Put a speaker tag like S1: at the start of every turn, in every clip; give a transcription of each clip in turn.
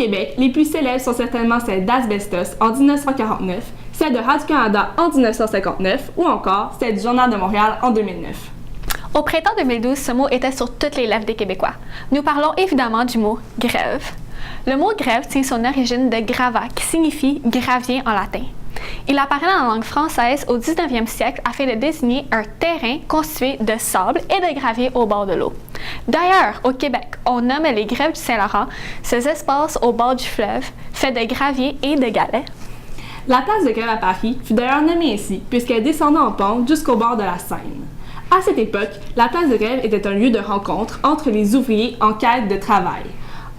S1: Québec, les plus célèbres sont certainement celles d'Asbestos en 1949, celle de Radio-Canada en 1959 ou encore celle du Journal de Montréal en 2009.
S2: Au printemps 2012, ce mot était sur toutes les lèvres des Québécois. Nous parlons évidemment du mot « grève ». Le mot « grève » tient son origine de « grava » qui signifie « gravier » en latin. Il apparaît dans la langue française au 19e siècle afin de désigner un terrain constitué de sable et de gravier au bord de l'eau. D'ailleurs, au Québec, on nomme les grèves du Saint-Laurent ces espaces au bord du fleuve faits de gravier et de galets.
S1: La place de grève à Paris fut d'ailleurs nommée ainsi puisqu'elle descendait en pente jusqu'au bord de la Seine. À cette époque, la place de grève était un lieu de rencontre entre les ouvriers en quête de travail.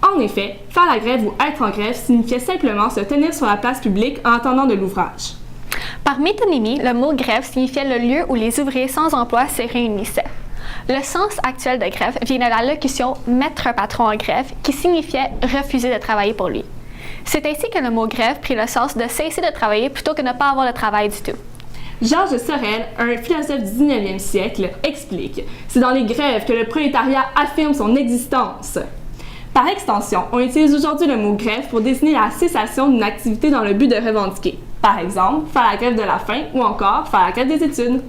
S1: En effet, faire la grève ou être en grève signifiait simplement se tenir sur la place publique en attendant de l'ouvrage.
S2: Par métonymie, le mot grève signifiait le lieu où les ouvriers sans emploi se réunissaient. Le sens actuel de grève vient de la locution « mettre un patron en grève » qui signifiait refuser de travailler pour lui. C'est ainsi que le mot grève prit le sens de cesser de travailler plutôt que de ne pas avoir de travail du tout.
S1: Georges Sorel, un philosophe du 19e siècle, explique « C'est dans les grèves que le prolétariat affirme son existence ». Par extension, on utilise aujourd'hui le mot grève pour désigner la cessation d'une activité dans le but de revendiquer. Par exemple, faire la grève de la faim ou encore faire la grève des études.